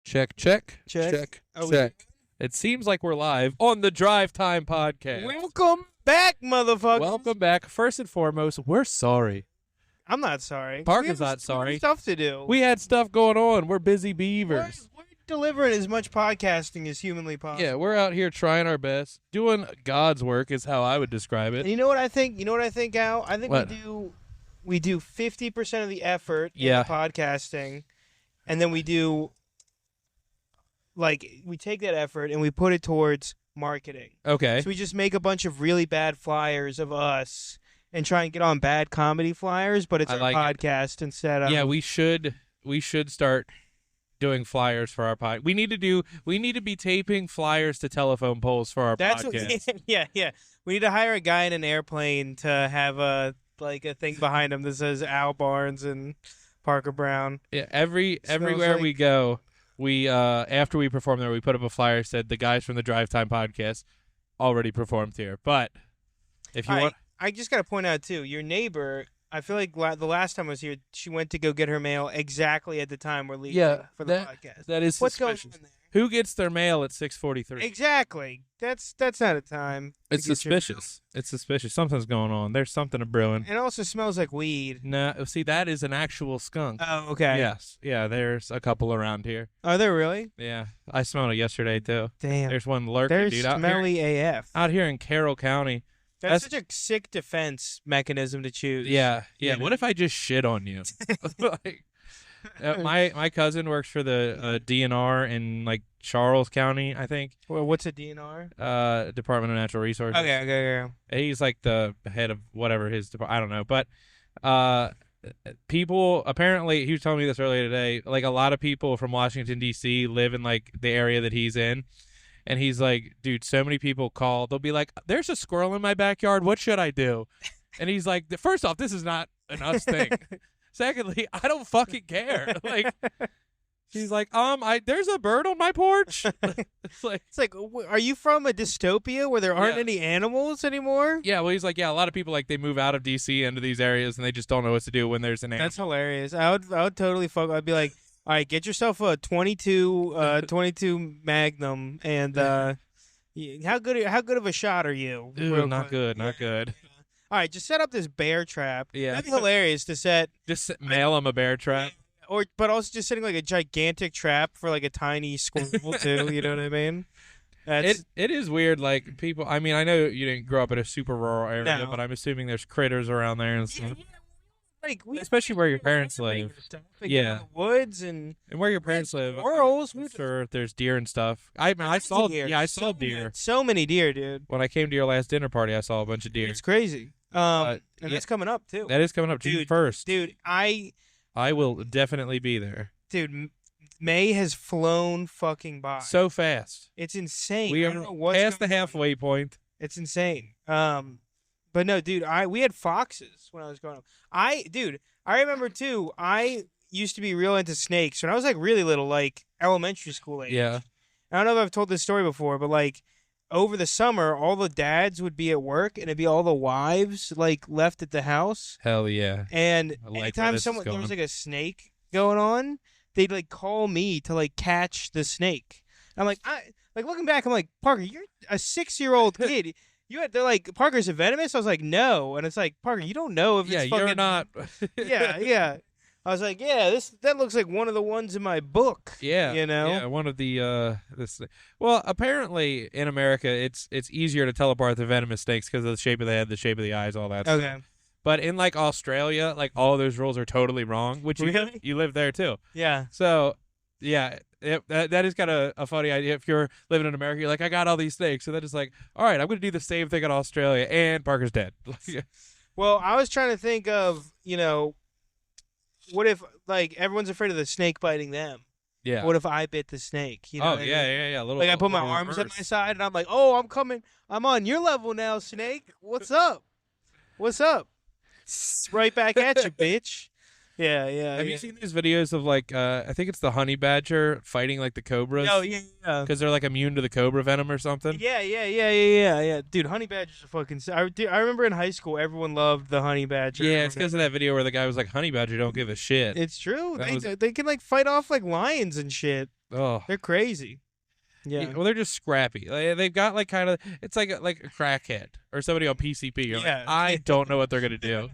Check, check, Check. check, Are we check. It seems like we're live on the Drive Time Podcast. Welcome back, motherfucker. Welcome back. First and foremost, we're sorry. I'm not sorry. Parker's We have not sorry. Stuff to do. We had stuff going on. We're busy beavers. We're delivering as much podcasting as humanly possible. Yeah, we're out here trying our best. Doing God's work is how I would describe And it. you know what I think? Al? I think What? we do 50% of the effort Yeah. in podcasting, and then we do we take that effort and we put it towards marketing. Okay. So we just make a bunch of really bad flyers of us and try and get on bad comedy flyers, but it's I our like it. podcast instead of. Yeah, we should start doing flyers for our pod. We need to be taping flyers to telephone poles for our That's podcast. yeah. We need to hire a guy in an airplane to have a thing behind him that says Al Barnes and Parker Brown. Yeah, everywhere like- we go, we after we perform there, we put up a flyer that said the guys from the Drive Time Podcast already performed here. But if you want, I just got to point out too, your neighbor. I feel like the last time I was here, she went to go get her mail exactly at the time we're leaving for the podcast. that is What's going suspicious. on there? Who gets their mail at 6:43? Exactly. That's not a time. to It's get your mail. suspicious. It's suspicious. Something's going on. There's something brewing. It also smells like weed. No, see, that is an actual skunk. Oh, okay. Yes. Yeah, there's a couple around here. Are there really? Yeah, I smelled it yesterday too. Damn. There's one lurking, They're dude. smelly AF. Out here in Carroll County. That's such a sick defense mechanism to choose. Yeah. You know? What if I just shit on you? Like, my cousin works for the DNR in like Charles County, I think. Well, what's a DNR? Department of Natural Resources. Okay. He's like the head of whatever his department. I don't know, but people apparently, he was telling me this earlier today. Like a lot of people from Washington D.C. live in like the area that he's in. And he's like, dude, so many people call. They'll be like, there's a squirrel in my backyard. What should I do? And he's like, first off, this is not an us thing. Secondly, I don't fucking care. Like, he's like, there's a bird on my porch. It's like, are you from a dystopia where there aren't Yeah. any animals anymore? yeah, well, he's like, yeah, a lot of people, like, they move out of D.C. into these areas, and they just don't know what to do when there's an animal. That's hilarious. I would totally fuck. I'd be like, all right, get yourself a 22 Magnum, and how good of a shot are you? Ooh, Real not quick. good, not good. All right, just set up this bear trap. Yeah. That'd be hilarious to set. Just mail him a bear trap. But also just setting like a gigantic trap for like a tiny squirrel too. You know what I mean? That's It is weird, like, people, I mean, I know you didn't grow up in a super rural area, No. but I'm assuming there's critters around there and stuff. like Especially where your parents live. Yeah. Woods and And where your parents live, squirrels. I'm sure there's deer and stuff. I mean, I saw So deer. So many deer, dude. When I came to your last dinner party, I saw a bunch of deer. It's crazy. And yeah. that's coming up too. That is coming up June Dude, 1st. Dude, I will definitely be there. May has flown fucking by. So fast. It's insane. We I are don't know what's past the going on. halfway point. It's insane. But no, dude, we had foxes when I was growing up. I remember too. I used to be real into snakes when I was like really little, like elementary school age. Yeah. I don't know if I've told this story before, but like over the summer, all the dads would be at work, and it'd be all the wives like left at the house. Hell yeah. And I like where anytime this is there was going. like a snake going on, they'd like call me to like catch the snake. I'm like, looking back, I'm like, Parker, you're a 6-year-old kid. They're like, Parker's a venomous? I was like, no. And it's like, Parker, you don't know if Yeah, it's you're fucking... not. yeah. I was like, yeah, that looks like one of the ones in my book. Yeah, You know? yeah, one of the this. Well, apparently in America, it's easier to tell apart the venomous snakes because of the shape of the head, the shape of the eyes, all that. Okay. Stuff. But in like Australia, like all of those rules are totally wrong. Which Really? you live there too. Yeah. So yeah, that is kind of a funny idea. If you're living in America, you're like, I got all these snakes, so then it's like, all right, I'm gonna do the same thing in Australia, and Parker's dead. Well, I was trying to think of, what if like everyone's afraid of the snake biting them? Yeah. What if I bit the snake? You know Oh what I mean? yeah. Little, Like I put my little arms at reverse. my side and I'm like, oh, I'm coming. I'm on your level now, snake. What's up? What's up? Right back at you, bitch. Yeah. Have you seen these videos of like I think it's the honey badger fighting like the cobras? Oh yeah. Because they're like immune to the cobra venom or something. Yeah. Dude, honey badgers are fucking. I remember in high school, everyone loved the honey badger. Yeah, it's because of that video where the guy was like, "Honey badger don't give a shit." It's true. That was- They can like fight off like lions and shit. Oh. They're crazy. Yeah. Well, they're just scrappy. They've got like kind of. It's like a crackhead or somebody on PCP. You're Yeah. like, I don't know what they're gonna do,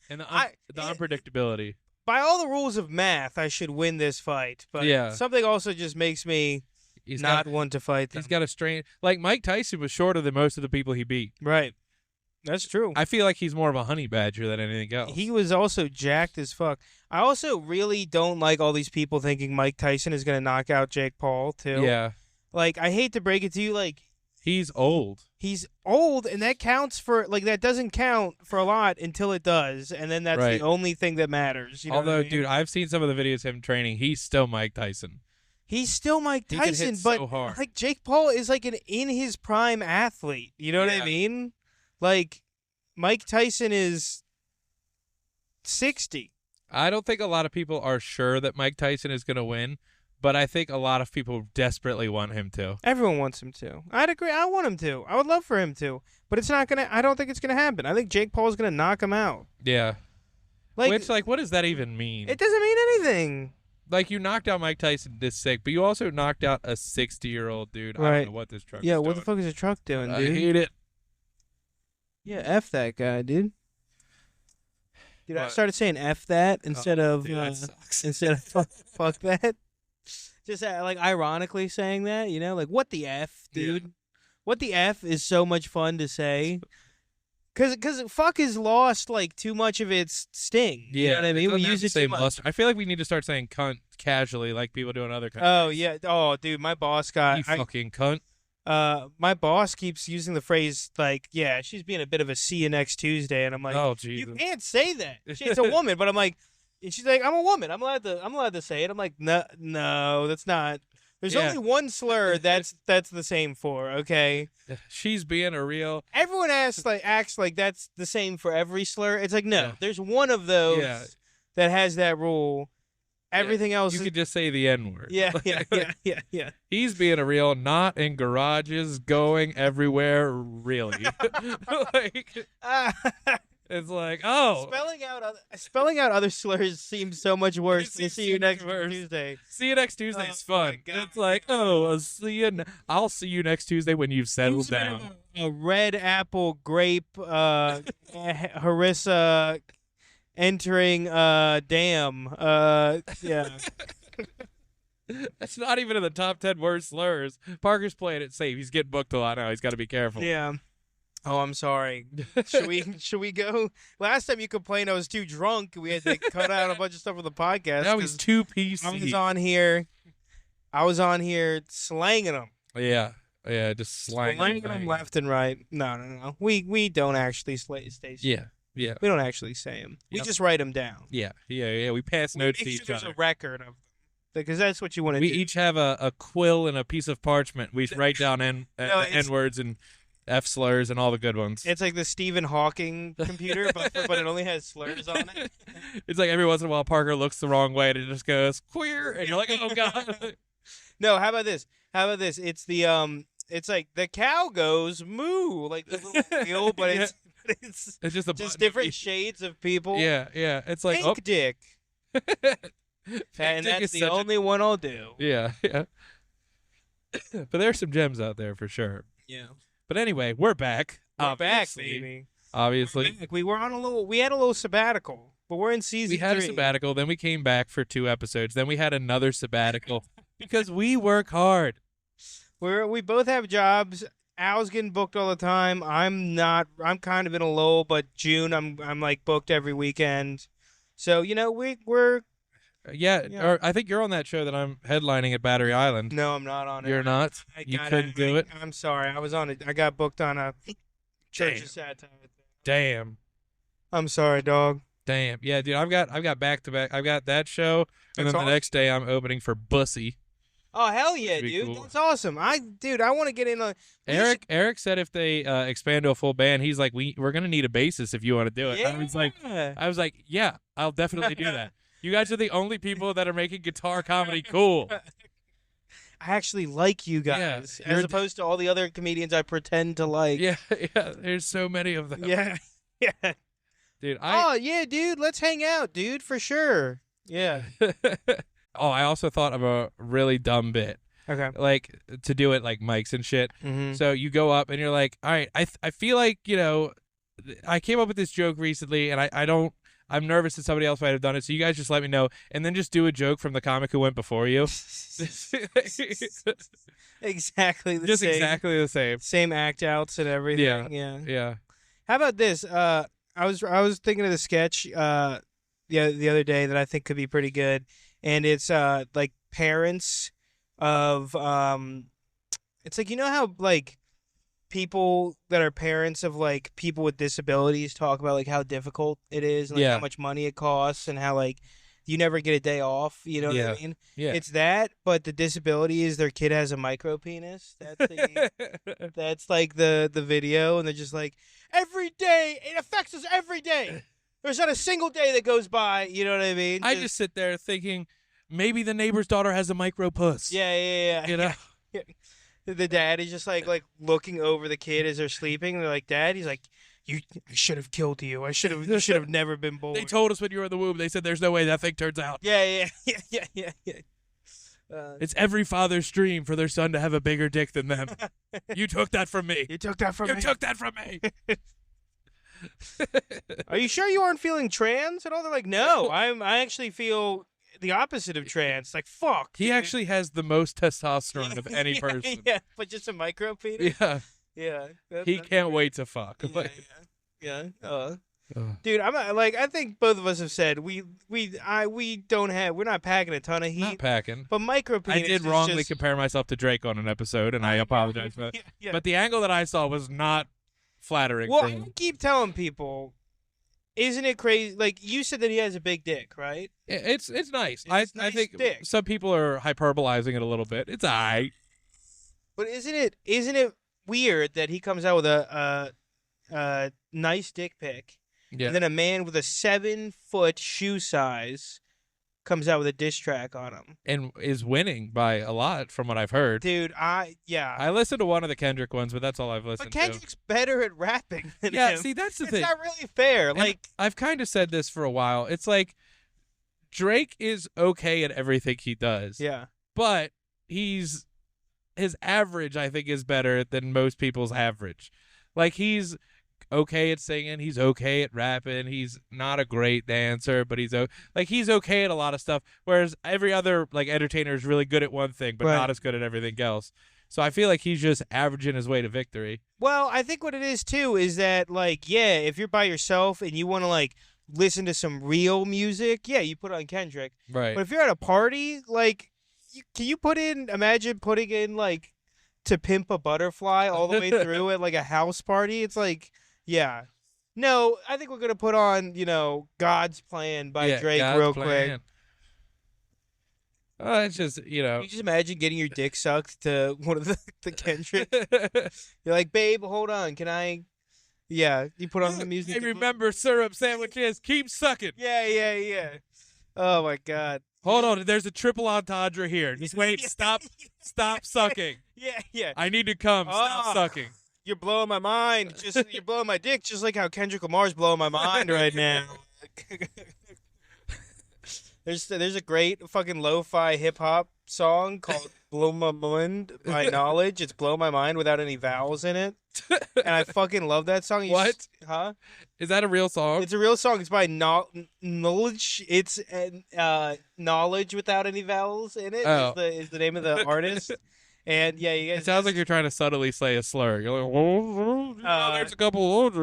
and the it- unpredictability. By all the rules of math, I should win this fight, but Yeah. something also just makes me He's not got want to fight them. he's got a strain. Like Mike Tyson was shorter than most of the people he beat. Right. That's true. I feel like he's more of a honey badger than anything else. He was also jacked as fuck. I also really don't like all these people thinking Mike Tyson is going to knock out Jake Paul, too. Yeah. Like, I hate to break it to you, like, He's old. he's old, and that counts for, like, that doesn't count for a lot until it does, and then that's Right. the only thing that matters. You know Although, what I mean? dude, I've seen some of the videos of him training. He's still Mike Tyson. He's still Mike He can hit Tyson, so but, hard. like, Jake Paul is, like, an in his prime athlete. You know what I Yeah. mean? Like, Mike Tyson is 60. I don't think a lot of people are sure that Mike Tyson is going to win, but I think a lot of people desperately want him to. Everyone wants him to. I'd agree. I want him to. I would love for him to. But it's not going to. I don't think it's going to happen. I think Jake Paul's going to knock him out. Yeah. Like, Which, like, what does that even mean? it doesn't mean anything. Like, you knocked out Mike Tyson this sick, but you also knocked out a 60-year-old dude. I Right. don't know what this truck Yeah, is what the doing. fuck is a truck doing, I dude? hate it. Yeah, F that guy, dude. Dude, I What? started saying F that instead of Dude, that sucks. instead of fuck that. Just like ironically saying that, you know, like what the F, dude? Yeah. What the F is so much fun to say. Cause fuck has lost like too much of its sting. Yeah. You know what I mean? it We doesn't have use the it too same much. luster. I feel like we need to start saying cunt casually like people do in other countries. Oh yeah. Oh dude, my boss got You fucking cunt. my boss keeps using the phrase like, yeah, she's being a bit of a see you next Tuesday, and I'm like, Oh, you Jesus. can't say that. She's a woman, but I'm like, and she's like, I'm a woman. I'm allowed to say it. I'm like, no, that's not. There's Yeah. only one slur that's the same for. Okay. She's being a real. Everyone acts like that's the same for every slur. It's like, no, Yeah. there's one of those Yeah. that has that rule. Everything else You is, could just say the N word. yeah. Yeah. He's being a real, not in garages, going everywhere, really. Like, it's like, oh, Spelling out other slurs seems so much worse It than seems see you so much next worse. Tuesday. see you next Tuesday. It's Oh, my fun. God. It's like, oh, I'll see you next Tuesday when you've settled Use a bit down. of a red apple grape harissa entering dam. Yeah. That's not even in the top 10 worst slurs. Parker's playing it safe. He's getting booked a lot now. He's got to be careful. Yeah. Oh, I'm sorry. Should we go? Last time you complained I was too drunk. We had to cut out a bunch of stuff from the podcast. Now he's 'cause too PC. I was on here slanging them. Yeah, just slang. Slanging them left and right. No. We don't actually stay. Yeah. We don't actually say them. We Yep. just write them down. Yeah. We pass We notes make to sure each there's other. a record of them. Because that's what you want to We do. each have a quill and a piece of parchment. We write down N words and F slurs and all the good ones. It's like the Stephen Hawking computer, but it only has slurs on it. It's like every once in a while Parker looks the wrong way and it just goes queer, and you're like, oh god. No, how about this? It's the it's like the cow goes moo, like the little wheel, but Yeah. it's It's just a just button. different shades of people. Yeah. It's like, Pink dick, oh, and dick that's is the such a- only one I'll do. Yeah. But there's some gems out there for sure. Yeah, But anyway, we're back. we're back, Obviously. baby. Obviously. We're back. We had a little sabbatical, but we're in season. We had a 3. sabbatical, then we came back for 2 episodes, then we had another sabbatical because we work hard. We both have jobs. Al's getting booked all the time. I'm not. I'm kind of in a lull, but June I'm like booked every weekend. So we're Yeah, Yeah. or I think you're on that show that I'm headlining at Battery Island. no, I'm not on it. You're not? You couldn't do it? I'm sorry. I was on it. I got booked on a Church Damn. of Satire thing. Damn. I'm sorry, dog. Damn. Yeah, dude, I've got back to back. I've got that show, and That's then the awesome. next day I'm opening for Bussy. Oh hell yeah, That'd be dude. cool. That's awesome. I want to get in on. Eric said if they expand to a full band, he's like, we're gonna need a bassist if you want to do it. Yeah. I was like, yeah, I'll definitely do that. You guys are the only people that are making guitar comedy cool. I actually like you guys, you're as a- opposed to all the other comedians I pretend to like. Yeah, there's so many of them. Yeah. Yeah. Dude, Oh yeah, dude. Let's hang out, dude, for sure. Yeah. Oh, I also thought of a really dumb bit. Okay. Like to do it like mics and shit. Mm-hmm. So you go up and you're like, all right, I feel like, I came up with this joke recently and I'm nervous that somebody else might have done it. So you guys just let me know and then just do a joke from the comic who went before you. Exactly the Just same. exactly the same. Same act outs and everything. Yeah. Yeah. Yeah. How about this? I was thinking of the sketch the other day that I think could be pretty good, and it's like parents of it's like, you know how like people that are parents of like people with disabilities talk about like how difficult it is and like Yeah. how much money it costs and how like you never get a day off, you know what Yeah. I mean? Yeah. It's that, but the disability is their kid has a micro penis. That's like the video, and they're just like, every day it affects us every day. There's not a single day that goes by, you know what I mean? I just sit there thinking maybe the neighbor's daughter has a micro puss. yeah. You know? The dad is just like looking over the kid as they're sleeping. They're like, Dad, he's like, I should have killed you. You should have never been born. They told us when you were in the womb, they said there's no way that thing turns out. Yeah. It's every father's dream for their son to have a bigger dick than them. You took that from me. You took that from You me. took that from me. Are you sure you aren't feeling trans at all? They're like, no, I actually feel the opposite of trans. Like, fuck. He actually has the most testosterone of any Yeah, person. Yeah, but just a micro penis. Yeah. Yeah. He can't wait to fuck. Yeah. Ugh. Dude, I think both of us have said we're not packing a ton of heat. Not packing. But micro penis I did is wrongly just, compare myself to Drake on an episode, and I apologize for that. Yeah. But the angle that I saw was not flattering Well, for I him. keep telling people, isn't it crazy? Like, you said that he has a big dick, right? It's nice. It's I nice think dick. some people are hyperbolizing it a little bit. It's alright. But isn't it weird that he comes out with a nice dick pic, Yeah. and then a man with a 7-foot shoe size comes out with a diss track on him? And is winning by a lot from what I've heard. Dude, I listened to one of the Kendrick ones, but that's all I've listened But Kendrick's better at rapping than to. Yeah, him. see, that's the It's thing. not really fair. And Like, I've kind of said this for a while. It's like Drake is okay at everything he does. yeah. But his average, I think, is better than most people's average. Like, he's okay at singing, he's okay at rapping, he's not a great dancer, but he's okay at a lot of stuff, whereas every other like entertainer is really good at one thing but Right. not as good at everything else. So I feel like he's just averaging his way to victory. Well, I think what it is too is that, like, yeah, if you're by yourself and you want to like listen to some real music, yeah, you put on Kendrick. Right. But if you're at a party, like, imagine putting in like To Pimp a Butterfly all the way through at like a house party? It's like, yeah. No, I think we're going to put on, God's Plan by Drake God's real plan. quick. It's just, Can you just imagine getting your dick sucked to one of the Kendrick? You're like, babe, hold on. Can I? Yeah, you put on the music. I remember syrup sandwiches. Keep sucking. Yeah. Oh, my God. Hold on. There's a triple entendre here. Just wait. Stop sucking. Yeah. I need to come. Stop Oh. sucking. You're blowing my mind. You're blowing my dick, just like how Kendrick Lamar's blowing my mind right now. There's a great fucking lo-fi hip hop song called "Blow My Mind" by Knowledge. It's "Blow My Mind" without any vowels in it, and I fucking love that song. What? Huh? Is that a real song? It's a real song. It's by Knowledge. It's Knowledge without any vowels in it. Oh. Is the name of the artist. And yeah, you guys. It sounds like you're trying to subtly say a slur. You're like, there's a couple of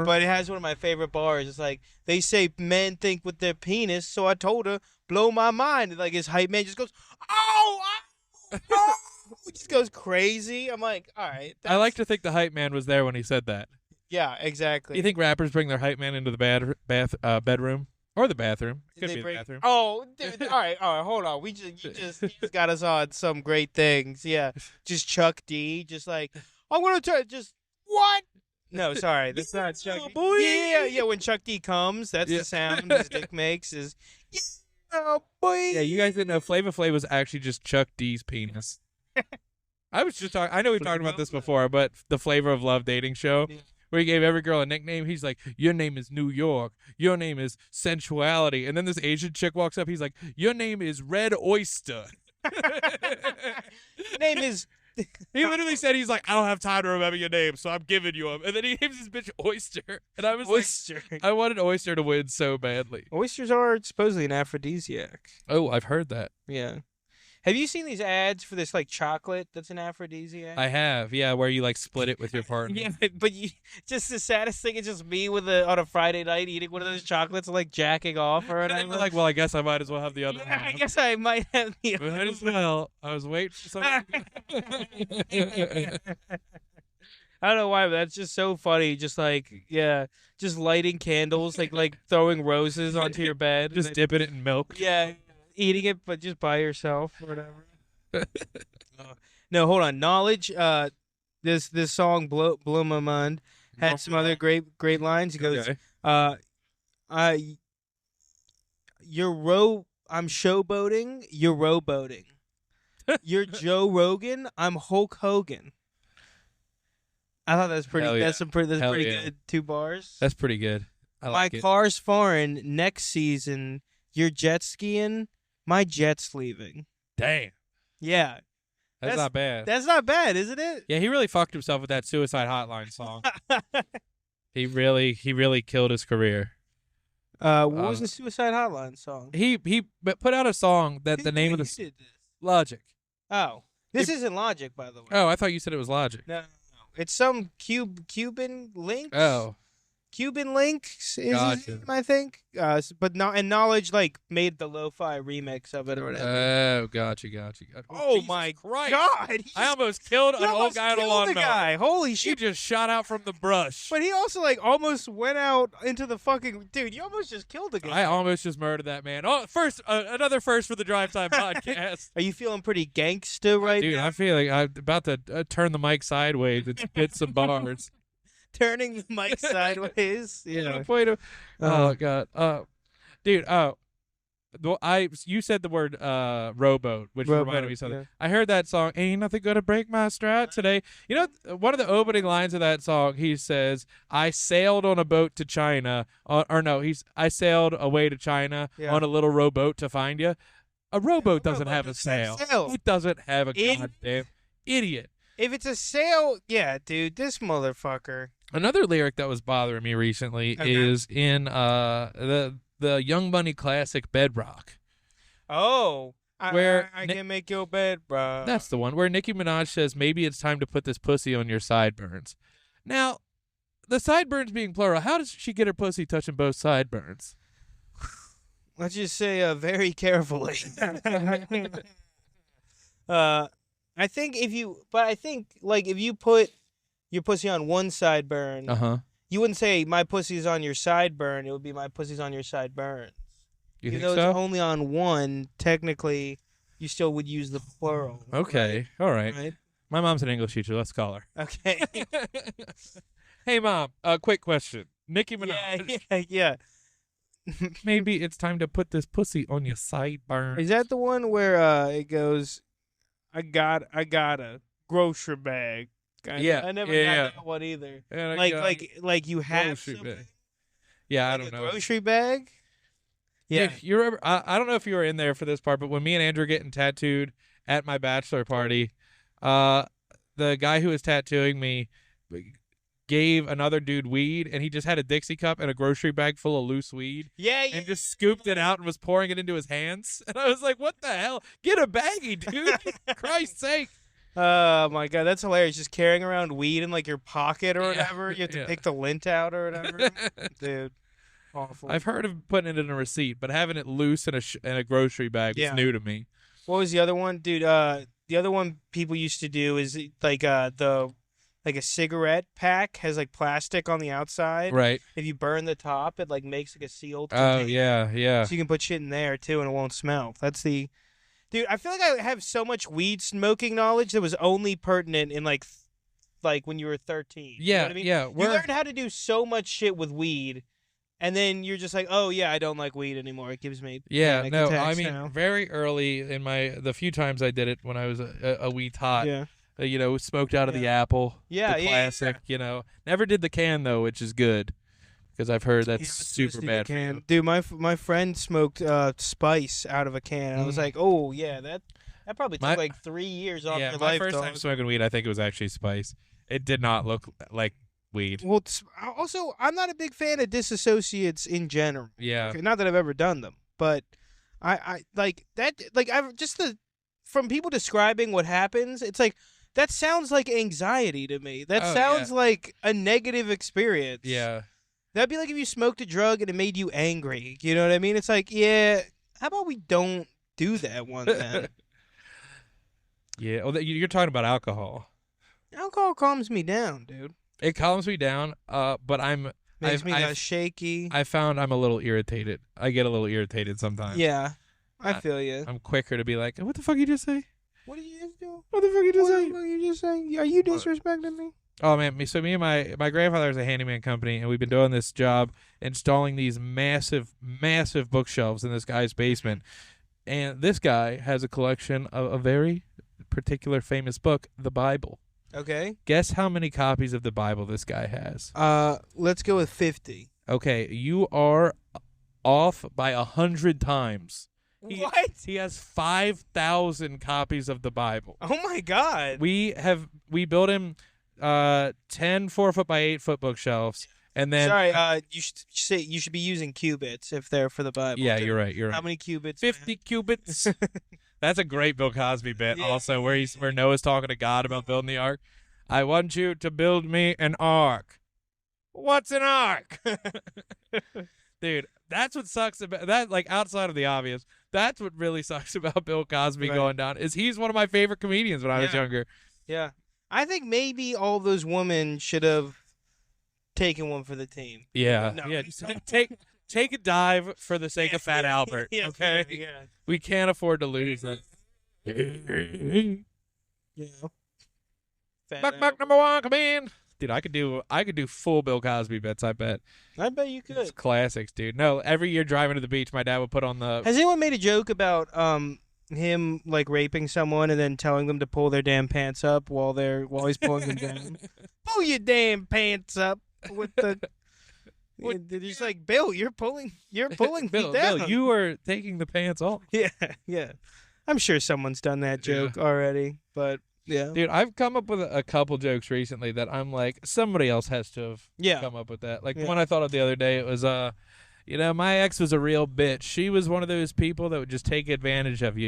But it has one of my favorite bars. It's like, they say men think with their penis, so I told her, blow my mind. And like his hype man just goes, oh! He just goes crazy. I'm like, all right. I like to think the hype man was there when he said that. Yeah, exactly. You think rappers bring their hype man into the bedroom or the bathroom? Could They be bring- the bathroom. Oh, dude, all right, hold on. You just got us on some great things. Yeah, just Chuck D, just like, I'm gonna try, just what? No, sorry, that's not Chuck D. boy. Yeah. When Chuck D comes, that's Yeah. the sound his dick makes. Is yeah, boy. Yeah, you guys didn't know Flava Flav was actually just Chuck D's penis. I was just talking. I know we've talked about this before, but the Flavor of Love dating show, Yeah. where he gave every girl a nickname. He's like, your name is New York. Your name is Sensuality. And then this Asian chick walks up. He's like, your name is Red Oyster. Name is. He literally said, he's like, I don't have time to remember your name, so I'm giving you him. And then he names this bitch Oyster. And I was Oyster. like, I wanted Oyster to win so badly. Oysters are supposedly an aphrodisiac. Oh, I've heard that. Yeah. Have you seen these ads for this like chocolate that's an aphrodisiac? I have, yeah, where you like split it with your partner. Yeah, but just the saddest thing is just me on a Friday night eating one of those chocolates, like jacking off or And I'm whatever. like, well, I guess I might as well have the other Yeah, I one. guess I might have the other Might as well. I was waiting for something. I don't know why, but that's just so funny. Just like, yeah, just lighting candles, like throwing roses onto your bed. Just dipping it in milk. Yeah, eating it, but just by yourself or whatever. No, hold on. Knowledge. This song blew my mind. Had some other great lines. He goes, Okay. I'm showboating. You're rowboating. You're Joe Rogan. I'm Hulk Hogan. I thought that's pretty. Hell yeah. That's pretty Hell yeah. good. 2 bars. That's pretty good. I like My it. car's foreign. Next season, you're jet skiing. My jet's leaving. Damn. Yeah, That's not bad. that's not bad, isn't it? Yeah, he really fucked himself with that Suicide Hotline song. He really killed his career. What was the Suicide Hotline song? He put out a song that the name of the Who did this? Logic. Oh, this isn't Logic, by the way. Oh, I thought you said it was Logic. No. It's some Cuban Links. Oh, Cuban Links is his Gotcha. name, I think. But Knowledge like made the lo-fi remix of it or whatever. oh, gotcha. Oh Jesus my Christ! God! I almost killed He an old almost guy on a killed lawnmower. the guy. Holy He shit! just shot out from the brush. But he also like almost went out into the fucking dude. You almost just killed the guy. I almost just murdered that man. Oh, first, another first for the Drive Time podcast. Are you feeling pretty gangsta right Dude, now? I feel like I'm about to turn the mic sideways and spit some bars. Turning the mic sideways. Yeah. Oh god. Dude. You said the word rowboat, which reminded me of something. Yeah. I heard that song. Ain't nothing gonna break my stride today. You know, one of the opening lines of that song, he says, "I sailed on a boat to China." I sailed away to China on a little rowboat to find you. A rowboat doesn't have a sail. It doesn't have a goddamn idiot. If it's a sail, yeah, dude, this motherfucker. Another lyric that was bothering me recently is in the Young Money classic Bedrock. Oh, Where I can make your bed, bro. That's the one where Nicki Minaj says, maybe it's time to put this pussy on your sideburns. Now, the sideburns being plural, how does she get her pussy touching both sideburns? Let's just say very carefully. I think if you put your pussy on one sideburn, you wouldn't say my pussy's on your sideburn. It would be my pussy's on your sideburns. You think Even though so? it's only on one, technically, you still would use the plural. Okay, all right. Right? My mom's an English teacher. Let's call her. Okay. Hey, Mom, quick question. Nicki Minaj. yeah. Maybe it's time to put this pussy on your sideburns. Is that the one where it goes, I got a grocery bag? Yeah, I never yeah, got that one either. And Like you have grocery something, bag. Yeah, I like don't a know. grocery bag. Yeah. Dude, you remember? I don't know if you were in there for this part, but when me and Andrew were getting tattooed at my bachelor party, the guy who was tattooing me gave another dude weed, and he just had a Dixie cup and a grocery bag full of loose weed. Yeah. And just scooped it out and was pouring it into his hands. And I was like, what the hell? Get a baggie, dude. For Christ's sake. Oh my god, that's hilarious! Just carrying around weed in like your pocket or whatever. You have to yeah. pick the lint out or whatever, dude. Awful. I've heard of putting it in a receipt, but having it loose in a grocery bag was new to me. What was the other one, dude? The other one people used to do is like a cigarette pack has like plastic on the outside. Right. If you burn the top, it like makes like a sealed. Oh container. yeah. So you can put shit in there too, and it won't smell. That's the. Dude, I feel like I have so much weed smoking knowledge that was only pertinent in like when you were 13. Yeah, you know what I mean? yeah. You learned how to do so much shit with weed, and then you're just like, oh yeah, I don't like weed anymore. It gives me Yeah, panic no, attacks I mean, now. very early in the few times I did it when I was a wee tot. Yeah. Smoked out of the Yeah. apple. Yeah, The yeah, classic. Never did the can though, which is good because I've heard yeah, that's let's super do the bad for can. you. Dude, my friend smoked spice out of a can. And I was Mm. like, oh yeah, that probably took My like 3 years off Yeah, your my life, first time dog. smoking weed, I think it was actually spice. It did not look like weed. Well, also, I'm not a big fan of disassociates in general. Yeah. Okay, not that I've ever done them, but I like that. Like I've just from people describing what happens, it's like that sounds like anxiety to me. That Oh yeah. sounds like a negative experience. Yeah. That'd be like if you smoked a drug and it made you angry. You know what I mean? It's like, yeah, how about we don't do that one then? Yeah. Oh, you're talking about alcohol. Alcohol calms me down, dude. It calms me down. But Makes I've me I've shaky. I found I'm a little irritated. I get a little irritated sometimes. Yeah, I I- feel you. I'm quicker to be like, what the fuck you just say? What did you just do? What the fuck you just What say? the fuck you just saying? Are you disrespecting me? Oh man, me and my grandfather has a handyman company, and we've been doing this job installing these massive bookshelves in this guy's basement. And this guy has a collection of a very particular famous book, the Bible. Okay. Guess how many copies of the Bible this guy has? Let's go with 50. Okay, you are off by 100 times. What? He has 5,000 copies of the Bible. Oh my God. We built him 10 4-foot by 8-foot bookshelves, and then Sorry. You should be using cubits if they're for the Bible. yeah, too. you're right. You're right. How many cubits? 50 cubits. That's a great Bill Cosby bit. Yeah. Also, where Noah's talking to God about building the ark. I want you to build me an ark. What's an ark? Dude, that's what sucks about that. Like outside of the obvious, that's what really sucks about Bill Cosby Right. going down. Is he's one of my favorite comedians when I was Yeah. younger. Yeah. I think maybe all those women should have taken one for the team. Yeah, No. yeah. Just take a dive for the sake of Fat Albert. Yeah, Okay, Yeah. we can't afford to lose that. Yeah. Fat Buck Albert. number one, come in. Dude, I could do full Bill Cosby bits. I bet I bet you it's could. classics, dude. No, every year driving to the beach, my dad would put on the. Has anyone made a joke about him like raping someone and then telling them to pull their damn pants up while he's pulling them down? Pull your damn pants up with the. He's like, Bill, you're pulling Bill, me down. Bill, you are taking the pants off. Yeah, yeah. I'm sure someone's done that joke already, but yeah, Dude, I've come up with a couple jokes recently that I'm like, somebody else has to have yeah, come up with that. Like Yeah. one I thought of the other day, it was my ex was a real bitch. She was one of those people that would just take advantage of you.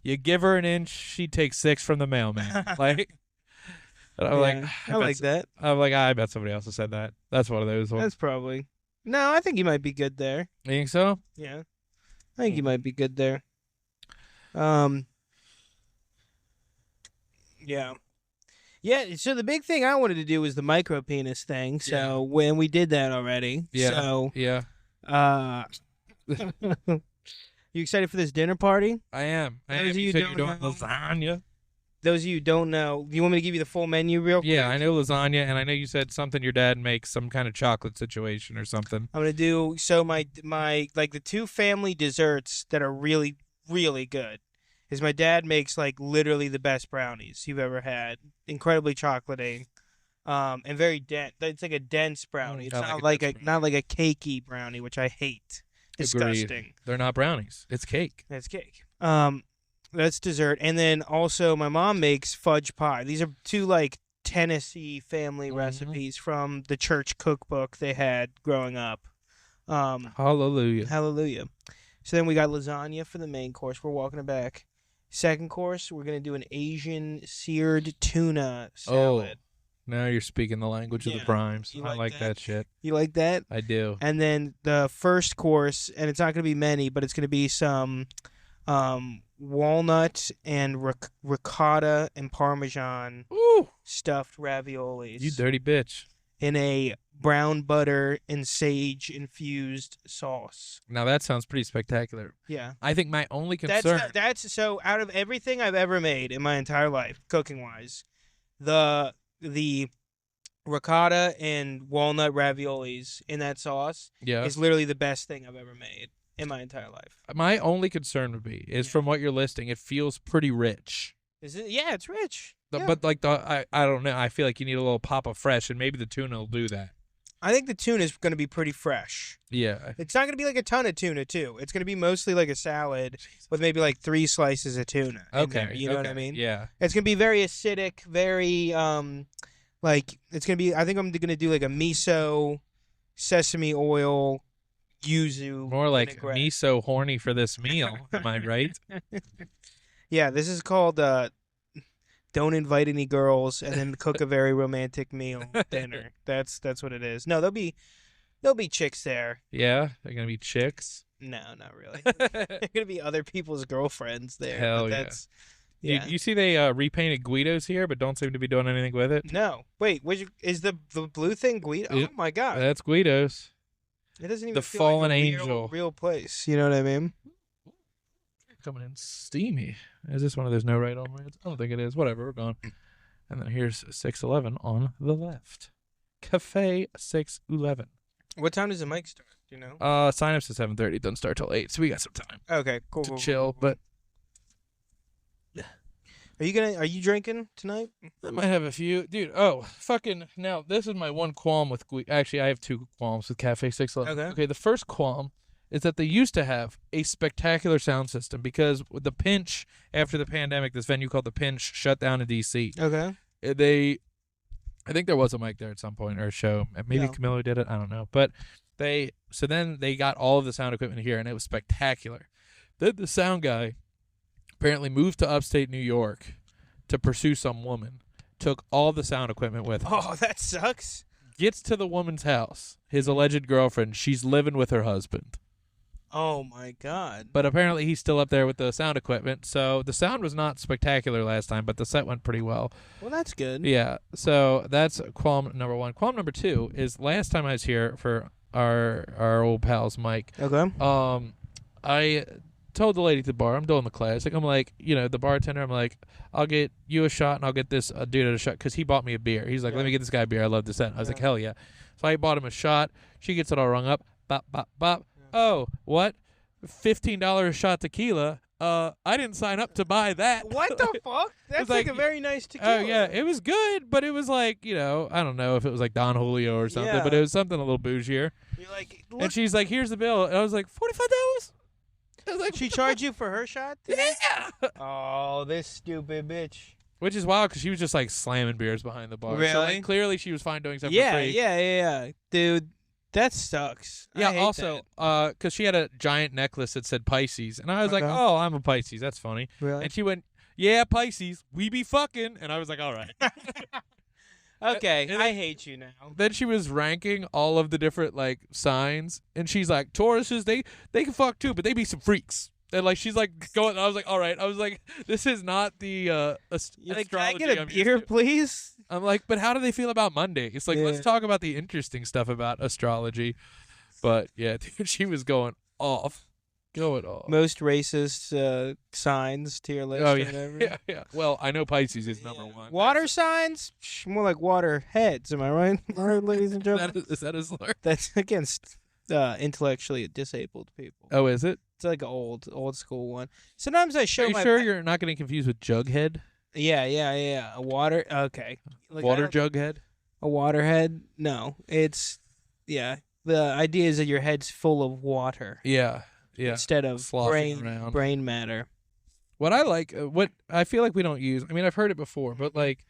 You give her an inch, she takes 6 from the mailman. Like, and I'm like, Yeah, I like that. I'm like, I bet somebody else has said that. That's one of those ones. That's probably. No, I think you might be good there. You think so? Yeah, I think you Hmm. might be good there. Yeah. Yeah, so the big thing I wanted to do was the micro penis thing. So when we did that already. Yeah. So Yeah, you excited for this dinner party? I am. Those You of you said don't you're doing know- lasagna. Those of you who don't know, do you want me to give you the full menu real quick? Yeah, I know lasagna, and I know you said something your dad makes, some kind of chocolate situation or something. I'm gonna do my like the two family desserts that are really really good. Is my dad makes like literally the best brownies you've ever had. Incredibly chocolatey, and very dense. It's like a dense brownie. It's I not like like a a dense not like a cakey brownie, which I hate. Agreed. Disgusting. They're not brownies. It's cake. That's cake. That's dessert, and then also my mom makes fudge pie. These are two like Tennessee family Mhm. recipes from the church cookbook they had growing up. Hallelujah. Hallelujah. So then we got lasagna for the main course. We're walking it back. Second course, we're gonna do an Asian seared tuna salad. Now you're speaking the language of Yeah. the primes. You I like like that? that shit. You like that? I do. And then the first course, and it's not gonna be many, but it's gonna be some walnut and ricotta and parmesan Ooh, stuffed raviolis you dirty bitch. in a brown butter and sage infused sauce. Now that sounds pretty spectacular. Yeah. I think my only concern. That's so out of everything I've ever made in my entire life, cooking wise, the ricotta and walnut raviolis in that sauce Yeah. is literally the best thing I've ever made in my entire life. My only concern would be is Yeah. from what you're listing, it feels pretty rich. Is it? Yeah, it's rich. But like I don't know. I feel like you need a little pop of fresh, and maybe the tuna will do that. I think the tuna is going to be pretty fresh. Yeah. It's not going to be like a ton of tuna too. It's going to be mostly like a salad with maybe like 3 slices of tuna. in Okay. there, you know what I mean? Yeah. It's going to be very acidic, very like it's going to be. I think I'm going to do like a miso, sesame oil, yuzu. More like vinaigrette. me so horny for this meal. Am I right? Yeah, this is called don't invite any girls and then cook a very romantic meal dinner. That's what it is. No, there'll be chicks there. Yeah. They're gonna be chicks. No, not really. They're gonna be other people's girlfriends there. Hell but yeah. that's, yeah. You see they repainted Guido's here, but don't seem to be doing anything with it. No, wait. Is the blue thing Guido? Yep. Oh my god! That's Guido's. It doesn't even The feel fallen like a angel. real place. You know what I mean? Coming in steamy. Is this one of those no right on reds? I don't think it is. Whatever, we're gone. And then here's 611 on the left. Cafe 611. What time does the mic start? Do you know? Sign ups at 7:30. Doesn't start till 8, so we got some time Okay, cool. to cool, chill. cool. But Are you drinking tonight? I might have a few, dude. Oh, fucking! Now this is my one qualm with Actually, I have 2 qualms with Cafe 611. Okay. Okay. The first qualm is that they used to have a spectacular sound system because with the Pinch after the pandemic, this venue called the Pinch shut down in DC. Okay. I think there was a mic there at some point or a show. Maybe Yeah. Camilo did it. I don't know. But then they got all of the sound equipment here, and it was spectacular. Then the sound guy apparently moved to upstate New York to pursue some woman. Took all the sound equipment with him. Oh, that sucks. Gets to the woman's house, his alleged girlfriend. She's living with her husband. Oh my god. But apparently he's still up there with the sound equipment. So the sound was not spectacular last time, but the set went pretty well. Well, that's good. Yeah, so that's qualm number 1. Qualm number 2 is last time I was here for our old pal's Mike. Okay. I told the lady at the bar, I'm doing the classic. I'm like, the bartender, I'm like, I'll get you a shot and I'll get this dude a shot because he bought me a beer. He's like, let me get this guy a beer. I love this set. I was like, hell yeah. So I bought him a shot. She gets it all rung up. Bop, bop, bop. Oh, what? $15 a shot tequila. I didn't sign up to buy that. What the fuck? That's like a very nice tequila. Oh, yeah. It was good, but it was like, I don't know if it was like Don Julio or something, but it was something a little bougier. You're like, And she's like, here's the bill. And I was like, $45? I was like, she charged you for her shot? yeah. Oh, this stupid bitch. Which is wild because she was just like slamming beers behind the bar. So, Really? like, clearly she was fine doing something Yeah, for free. yeah. Dude, that sucks. I Yeah, hate also, because she had a giant necklace that said Pisces. And I was like, Okay. oh, I'm a Pisces. That's funny. that. Really? And she went, yeah, Pisces, we be fucking. And I was like, all right. Okay, and I hate you now. Then she was ranking all of the different, like, signs. And she's like, Tauruses, they can fuck too, but they be some freaks. And, like, she's like going, I was like, all right. I was like, this is not the You're like, can I astrology get a I'm used beer, to." please? I'm like, but how do they feel about Monday? It's like, Yeah. let's talk about the interesting stuff about astrology. But yeah, dude, she was going off. Most racist signs tier list. Oh or yeah. whatever. Yeah. Well, I know Pisces is number 1. Water signs? More like water heads. Am I right? All right, ladies and gentlemen. Is that a slur? That's against intellectually disabled people. Oh, is it? It's like an old school one. Sometimes I show Are you my sure you're not getting confused with Jughead? Yeah. A water. Okay. Like, Water Jughead? A water head? No. It's The idea is that your head's full of water. Yeah. Instead of Sloshing around. brain matter. What I like, what I feel like we don't use, I mean, I've heard it before, but like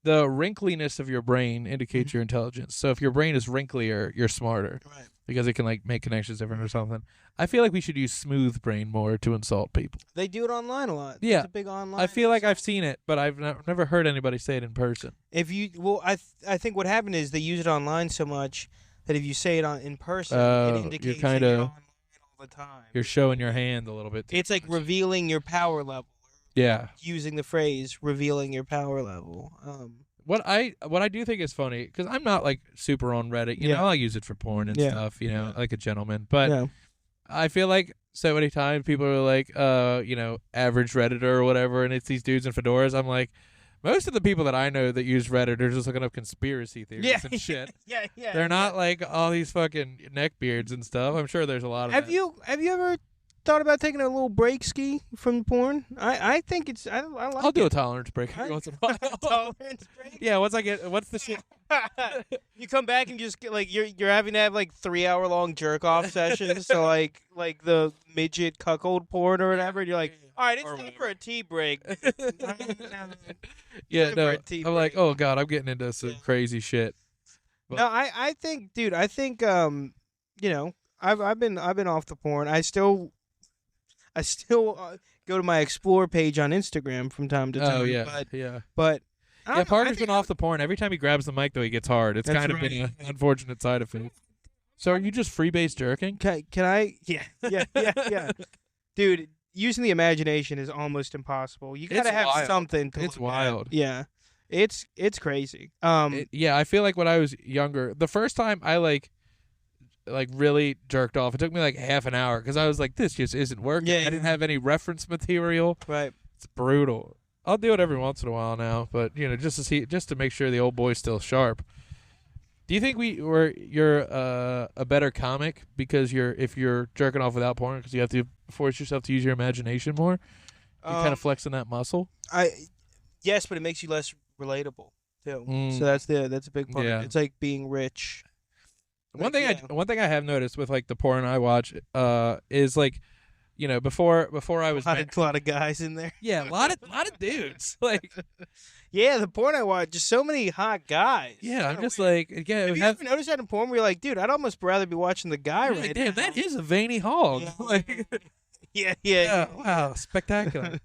the wrinkliness of your brain indicates your intelligence. So if your brain is wrinklier, you're smarter. Right. Because it can like make connections different or something. I feel like we should use smooth brain more to insult people. They do it online a lot. Yeah. It's a big online. I feel like I've seen it, but I've never heard anybody say it in person. I think what happened is they use it online so much that if you say it in person, Oh, it you're indicates kinda- that you're online all the time. You're showing your hand a little bit. It's like revealing your power level. Yeah. Using the phrase "revealing your power level." What I do think is funny, because I'm not like super on Reddit. You Yeah. know, I'll use it for porn and Yeah. stuff. Like a gentleman. But Yeah. I feel like so many times people are like, average Redditor or whatever, and it's these dudes in fedoras. I'm like, most of the people that I know that use Reddit are just looking up conspiracy theories and shit. Yeah. They're not like all these fucking neckbeards and stuff. I'm sure there's a lot of Have that. you ever thought about taking a little break ski from porn? I think it's I like I'll do a it. tolerance break every once in a while. Tolerance break. Yeah, what's the shit? You come back and just get like you're having to have like 3-hour-long jerk off sessions. So like the midget cuckold porn or whatever. And you're like, all right, it's Or time for a tea break. Yeah, no. tea I'm like, break. oh god, I'm getting into some crazy shit. No, I think, dude, you know, I've been off the porn. I still go to my explore page on Instagram from time to time. Oh yeah, but yeah. but I Yeah, don't know, Parker's been off the porn. Every time he grabs the mic, though, he gets hard. It's That's kind of right. been an unfortunate side effect. So are you just freebase jerking? Can I? Yeah. Dude, using the imagination is almost impossible. You gotta It's have wild. something to It's look at. wild. Yeah, it's crazy. Yeah, I feel like when I was younger, the first time I like really jerked off, it took me like half an hour because I was like, this just isn't working. Yeah, I didn't have any reference material. right. It's brutal. I'll do it every once in a while now, but just to make sure the old boy's still sharp. Do you think you're a better comic because if you're jerking off without porn because you have to force yourself to use your imagination more? You're kind of flexing that muscle. Yes, but it makes you less relatable too. Mm. So that's a big part. Yeah. It's like being rich. One Like, thing I have noticed with like the porn I watch is like, before I was a lot of guys in there. yeah, a lot of dudes like Yeah, the porn I watch, just so many hot guys. yeah, I'm Kinda just weird. like yeah, Have you ever noticed that in porn where you're like, dude, I'd almost rather be watching the guy you're right like, damn, now. that is a veiny hog. Yeah. Like Yeah. yeah, wow, spectacular.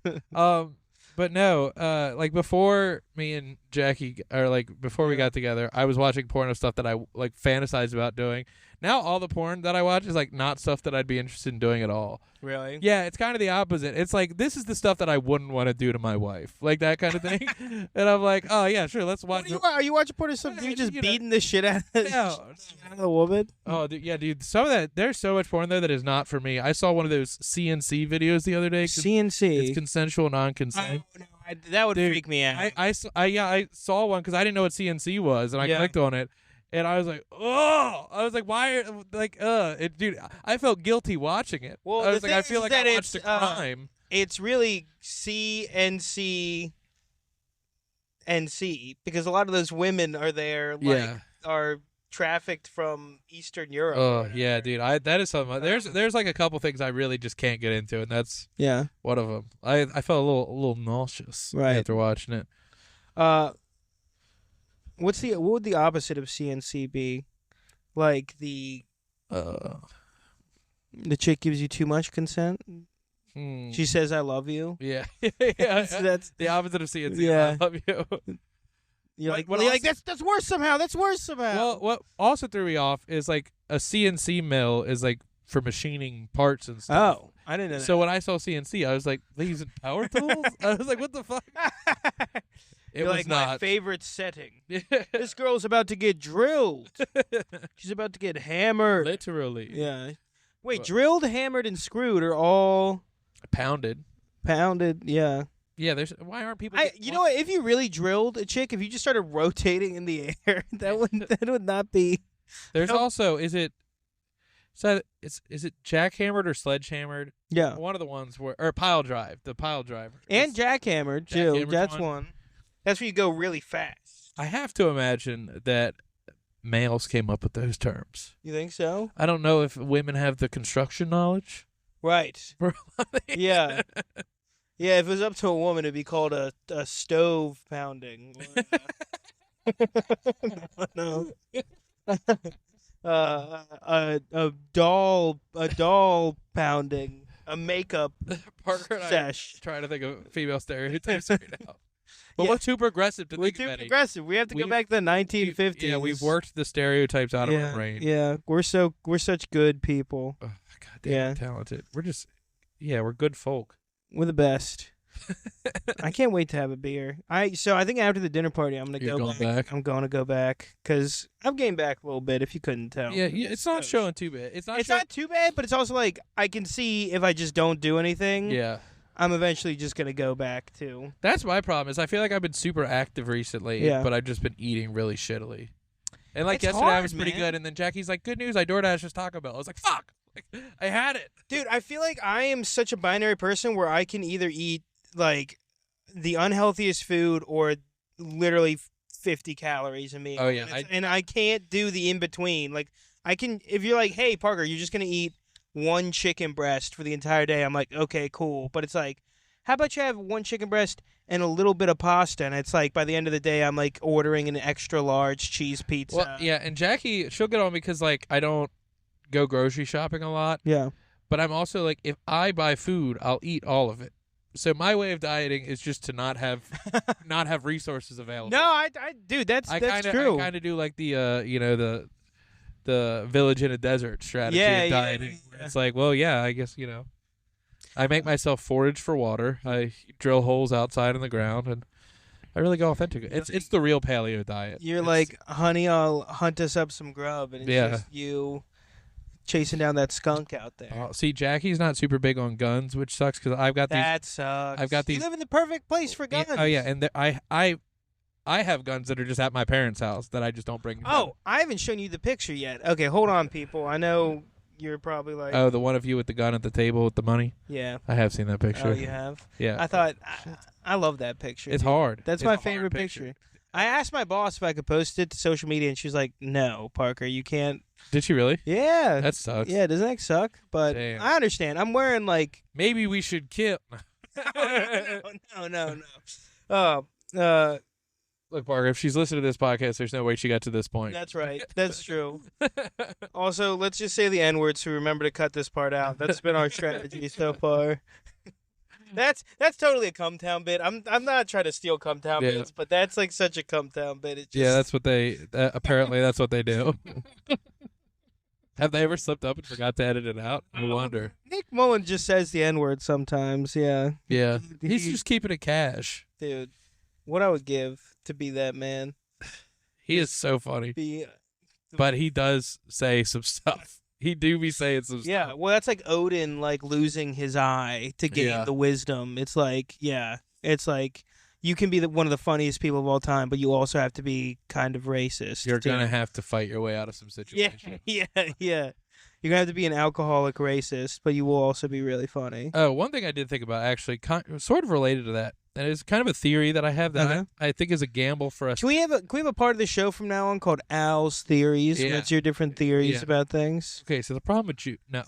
But no, like before me and Jackie, or like before we got together, I was watching porn of stuff that I like fantasized about doing. Now all the porn that I watch is like not stuff that I'd be interested in doing at all. Really? Yeah, it's kind of the opposite. It's like this is the stuff that I wouldn't want to do to my wife, like that kind of thing. And I'm like, oh yeah, sure, let's watch. Are you watching porn or something? You're just beating the shit out of No. the woman? Oh dude, yeah, dude. Some of that, there's so much porn there that is not for me. I saw one of those CNC videos the other day. CNC. It's consensual non-consent. Oh, no, that would Dude, freak me out. I saw one because I didn't know what CNC was, and I Yeah. clicked on it, and I was like, oh, I was like, why, dude, I felt guilty watching it. Well, I was the like, I thing feel is like that I watched a it's, crime. It's really CNC because a lot of those women are there, are trafficked from Eastern Europe. Oh yeah, dude, that is something. There's like a couple things I really just can't get into, and that's Yeah. one of them. I felt a little nauseous Right. after watching it. What would the opposite of CNC be? Like the chick gives you too much consent. She says, "I love you." Yeah, yeah. That's the opposite of CNC. Yeah. I love you. you're Like, like, what you're else- like that's worse somehow. That's worse somehow. Well, what also threw me off is like a CNC mill is like for machining parts and stuff. oh, I didn't know that. So when I saw CNC, I was like, they using power tools? I was like, what the fuck? It You're was like my not. favorite setting. Yeah. This girl's about to get drilled. She's about to get hammered. Literally. Yeah. Wait, What? drilled, hammered, and screwed are all Pounded. pounded. Yeah. Yeah, why aren't people You know what? If you really drilled a chick, if you just started rotating in the air, that would not be. There's Nope. also is it jackhammered or sledgehammered? Yeah. One of the ones or pile drive, the pile driver. And It's- jackhammered too. Jackhammered's That's one. one. That's where you go really fast. I have to imagine that males came up with those terms. You think so? I don't know if women have the construction knowledge. Right. For a lot of these. Yeah. Yeah, if it was up to a woman, it'd be called a stove pounding. No. A doll pounding. A makeup Parker and I are sesh. trying to think of female stereotypes right now. But Yeah. we're too progressive to We're think too of any. progressive. We have to go We've- back to the 1950s. Yeah, we've worked the stereotypes out of Yeah, our brain. yeah. We're such good people. Oh, God damn, Yeah. we're talented. We're good folk. We're the best. I can't wait to have a beer. So I think after the dinner party, I'm gonna You're go going back. back? I'm gonna go back because I've gained back a little bit. If you couldn't tell. Yeah, it's not showing too bad. It's not. It's showing, not too bad, but it's also like I can see if I just don't do anything. Yeah, I'm eventually just gonna go back to. that's my problem. Is I feel like I've been super active recently, Yeah. but I've just been eating really shittily. And like It's yesterday, I hard, was pretty man. good. And then Jackie's like, "Good news, I DoorDash just Taco Bell." I was like, "Fuck!" I had it. Dude, I feel like I am such a binary person where I can either eat like the unhealthiest food or literally 50 calories a meal. Oh, yeah, And I can't do the in between. Like I can, if you're like, hey Parker, you're just gonna eat one chicken breast for the entire day. I'm like, okay, cool. But it's like, how about you have one chicken breast and a little bit of pasta? And it's like by the end of the day, I'm like ordering an extra large cheese pizza. Well, yeah, and Jackie, she'll get on me because like I don't go grocery shopping a lot. Yeah. But I'm also like, if I buy food, I'll eat all of it. So my way of dieting is just to not have resources available. No, I dude, that's true. I kind of do like the the village in a desert strategy of dieting. Yeah. It's like, well, yeah, I guess I make myself forage for water. I drill holes outside in the ground, and I really go authentic. It's the real paleo diet. You're like, honey, I'll hunt us up some grub, and it's just you chasing down that skunk out there. See, Jackie's not super big on guns, which sucks because I've got that sucks. I've got these. You live in the perfect place for guns. Oh yeah, and I have guns that are just at my parents' house that I just don't bring. Oh, I haven't shown you the picture yet. Okay, hold on, people. I know you're probably like, oh, the one of you with the gun at the table with the money. Yeah, I have seen that picture. Oh, you have? Yeah. I thought I love that picture. It's dude. hard. That's my favorite picture. I asked my boss if I could post it to social media, and she was like, "No, Parker, you can't." Did she really? Yeah. That sucks. Yeah, doesn't that suck? But Damn. I understand. I'm wearing like. Maybe we should kill. No. Look, Parker, if she's listened to this podcast, there's no way she got to this point. That's right. That's true. Also, let's just say the N-word so we remember to cut this part out. That's been our strategy so far. That's totally a Cumtown bit. I'm not trying to steal Cumtown bits, but that's like such a Cumtown bit. It just... Yeah, that's what they apparently that's what they do. Have they ever slipped up and forgot to edit it out? I wonder. Nick Mullen just says the N-word sometimes. Yeah. Yeah. He's just keeping it cash. Dude, what I would give to be that man. He is so funny. But he does say some stuff. He do be saying some stuff. Yeah, well, that's like Odin, like losing his eye to gain the wisdom. It's like, it's like you can be one of the funniest people of all time, but you also have to be kind of racist. You're gonna have to fight your way out of some situations. Yeah. You're gonna have to be an alcoholic racist, but you will also be really funny. Oh, one thing I did think about actually, sort of related to that, and it's kind of a theory that I have that I think is a gamble for us. Can we have a part of the show from now on called Al's Theories? Yeah. What's your different theories about things? Okay, so the problem with you, no,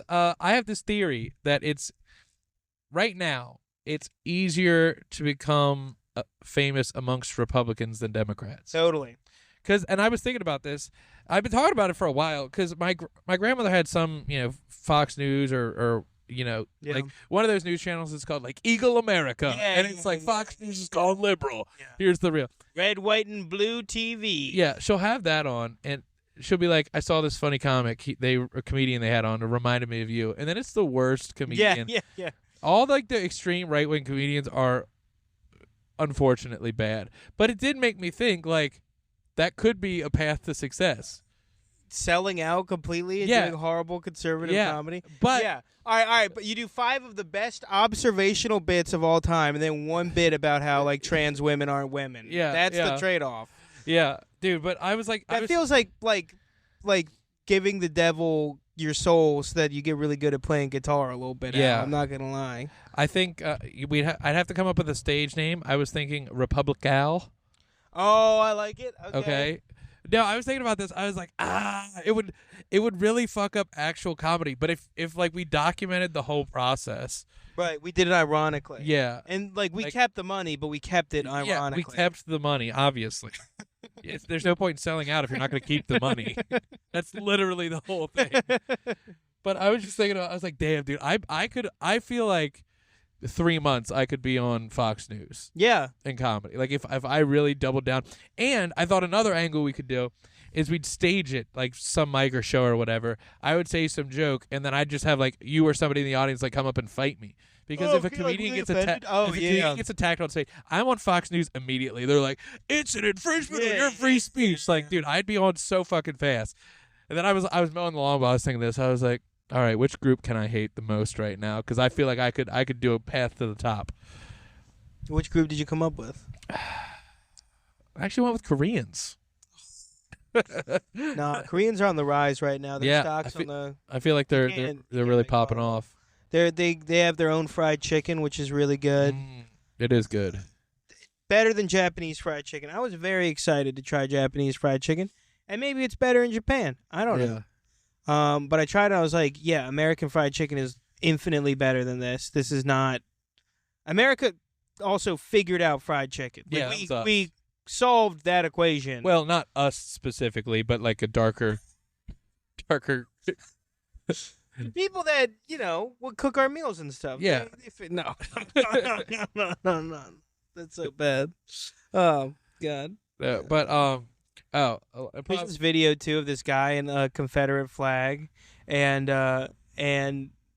I have this theory that it's right now it's easier to become famous amongst Republicans than Democrats. Totally. And I was thinking about this. I've been talking about it for a while because my grandmother had some, Fox News or like one of those news channels is called like Eagle America, and it's like Fox News is called liberal. Yeah. Here's the real red, white, and blue TV. Yeah, she'll have that on, and she'll be like, "I saw this funny comic. A comedian they had on, it reminded me of you." And then it's the worst comedian. Yeah. All like the extreme right wing comedians are unfortunately bad, but it did make me think like that could be a path to success. Selling out completely and doing horrible conservative comedy. But all right, but you do 5 of the best observational bits of all time, and then one bit about how like trans women aren't women. Yeah, that's the trade-off. Yeah, dude. But I was like, feels like giving the devil your soul so that you get really good at playing guitar a little bit. Yeah, I'm not gonna lie. I think I'd have to come up with a stage name. I was thinking Republical. Oh, I like it. Okay. No, I was thinking about this. I was like, it would really fuck up actual comedy. But if like we documented the whole process, right? We did it ironically. Yeah, and like we kept the money, but we kept it ironically. Yeah, we kept the money. Obviously, there's no point in selling out if you're not going to keep the money. That's literally the whole thing. But I was just thinking, I was like, damn, dude, I feel like 3 months I could be on Fox News. Yeah. In comedy. Like if I really doubled down. And I thought another angle we could do is we'd stage it like some mic or show or whatever. I would say some joke and then I'd just have like you or somebody in the audience like come up and fight me. Because if a comedian gets attacked, gets attacked on stage, I'm on Fox News immediately. They're like, "It's an infringement of your free speech." Like, dude, I'd be on so fucking fast. And then I was mowing the lawn while I was thinking this. I was like, all right, which group can I hate the most right now? Because I feel like I could do a path to the top. Which group did you come up with? I actually went with Koreans. Nah, Koreans are on the rise right now. Their Yeah, stocks on the I feel like they're can't really make popping fun of off. they have their own fried chicken, which is really good. It is good. Better than Japanese fried chicken. I was very excited to try Japanese fried chicken, and maybe it's better in Japan. I don't know. But I tried it. I was like, yeah, American fried chicken is infinitely better than this. This is not. America also figured out fried chicken. Like, Yeah, that was we solved that equation. Well, not us specifically, but like a darker. People that would cook our meals and stuff. Yeah. No. No. That's so bad. Oh God. But There's this video too of this guy in a Confederate flag, and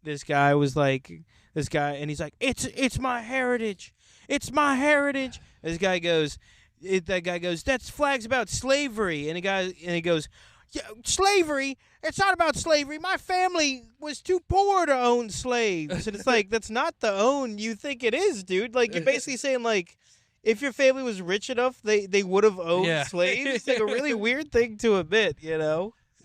this guy was like, and he's like, it's my heritage, it's my heritage. This guy goes, that guy goes, that's flags about slavery, and he goes, yeah, slavery. It's not about slavery. My family was too poor to own slaves, and it's like that's not the own you think it is, dude. Like you're basically saying like, if your family was rich enough, they would have owned slaves. It's like a really weird thing to admit,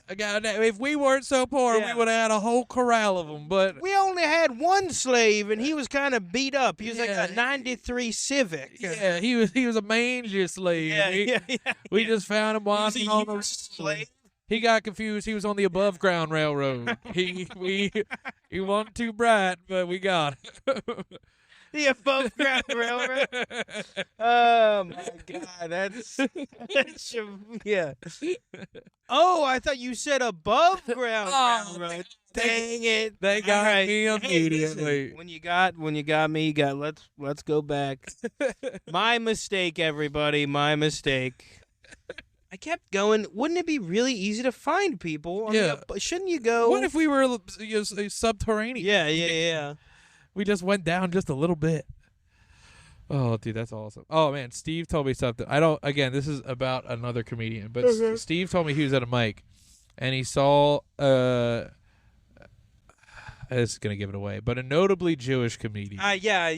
if we weren't so poor, we would have had a whole corral of them. But we only had one slave, and he was kind of beat up. He was like a '93 Civic. Yeah, he was a mangy slave. We just found him wandering on the slave. He got confused. He was on the above ground railroad. He wasn't too bright, but we got him. The above ground railroad. Oh my God, that's yeah. Oh, I thought you said above ground railroad. Dang it! They got me immediately. When you got me, you got let's go back. My mistake, everybody. My mistake. I kept going. Wouldn't it be really easy to find people? Shouldn't you go? What if we were subterranean? Yeah. We just went down just a little bit. Oh, dude, that's awesome. Oh, man, Steve told me something. Again, this is about another comedian, but Steve told me he was at a mic, and he saw, this is going to give it away, but a notably Jewish comedian. Yeah. I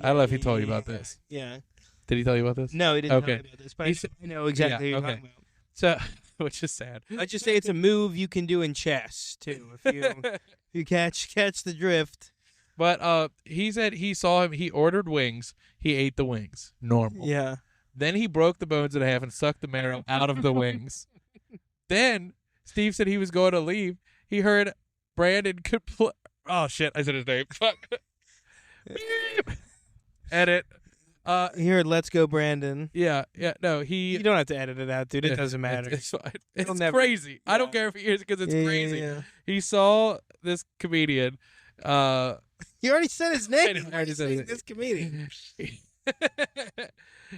don't know if he told you about this. Yeah. Did he tell you about this? No, he didn't tell me about this, but I know exactly what you're talking about. So, which is sad. Let's just say it's a move you can do in chess, too, if you catch the drift. But he said he saw him. He ordered wings. He ate the wings. Normal. Yeah. Then he broke the bones in half and sucked the marrow out of the wings. Then Steve said he was going to leave. He heard Brandon oh shit! I said his name. Fuck. Edit. He heard "Let's go, Brandon." Yeah. No, You don't have to edit it out, dude. It doesn't matter. It's fine. It's crazy. I don't care if he hears it because it's crazy. Yeah. He saw this comedian. You already said his name. I already said this comedian.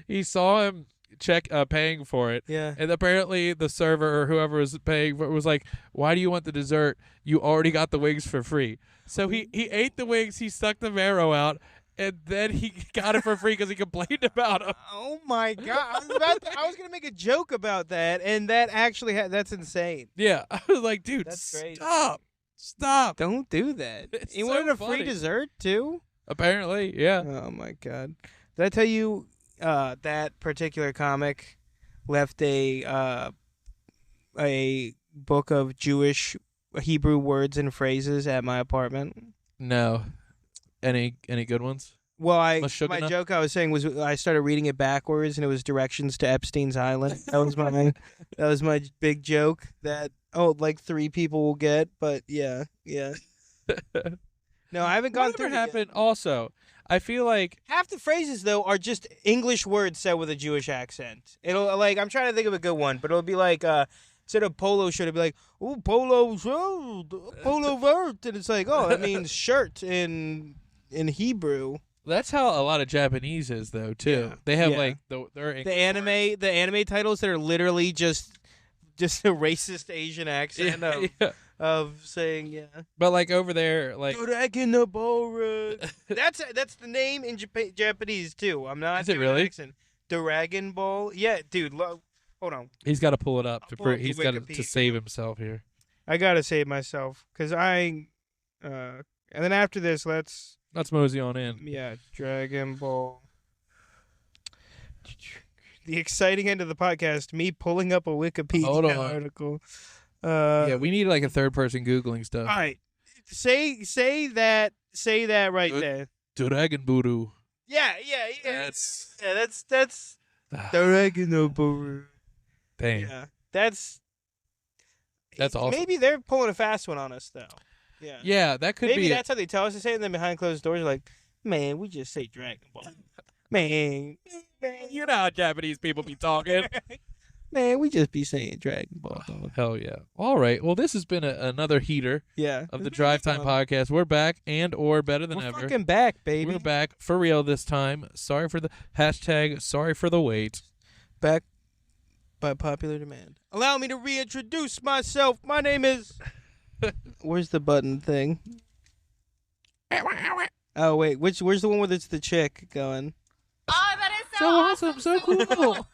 He saw him paying for it. Yeah. And apparently the server or whoever was paying for it was like, "Why do you want the dessert? You already got the wings for free." So he ate the wings. He sucked the marrow out. And then he got it for free because he complained about him. Oh my God! I was gonna make a joke about that, and that actually that's insane. Yeah, I was like, dude, That's crazy. Stop! Don't do that. It's He so wanted a funny. free dessert too. Apparently, yeah. Oh my God! Did I tell you that particular comic left a book of Jewish Hebrew words and phrases at my apartment? No. Any good ones? Well, my Meshuggah? joke I was saying was I started reading it backwards, and it was directions to Epstein's Island. That was my big joke that like 3 people will get, but yeah. No, I haven't gone through it happened. yet. Also, I feel like Half the phrases though are just English words said with a Jewish accent. It'll like I'm trying to think of a good one, but it'll be like instead of polo shirt, it'll be like, "Oh, polo vert," and it's like, "Oh, that means shirt in Hebrew." that's how a lot of Japanese is though too. Yeah. They have Yeah. like their English The anime titles that are literally just a racist Asian accent of saying But like over there, like Dragon Ball. That's the name in Japanese too. I'm not. Is it doing an really? accent. Dragon Ball. Yeah, dude. Hold on. he's got to pull it up. I'll pull up the He's got to Wikipedia. save himself here. I gotta save myself because and then after this, let's Let's mosey on in. Dragon Ball. the exciting end of the podcast, me pulling up a Wikipedia Hold on. article. Yeah, we need like a third person Googling stuff. All right. Say that right Good. there. Dragon Voodoo. Yeah. That's That's Dragon Voodoo. dang. Yeah. That's awesome. Maybe they're pulling a fast one on us though. Yeah. Yeah, that could Maybe be. that's how they tell us to say it, and then behind closed doors, like, man, we just say Dragon Ball. Man, You know how Japanese people be talking. man, we just be saying Dragon Ball. Hell yeah. All right. Well, this has been another heater Yeah. of the Drive Time Podcast. We're back or better than We're ever. fucking back, baby. We're back for real this time. Sorry for the hashtag. Sorry for the wait. Back by popular demand. Allow me to reintroduce myself. My name is. Where's the button thing? Oh wait, where's the one where it's the chick going? Oh, that is So awesome. So cool.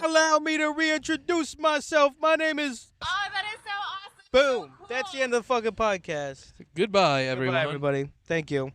Allow me to reintroduce myself. My name is. Oh, that is so awesome. Boom. So cool. That's the end of the fucking podcast. Goodbye, everyone. Goodbye, everybody. Thank you.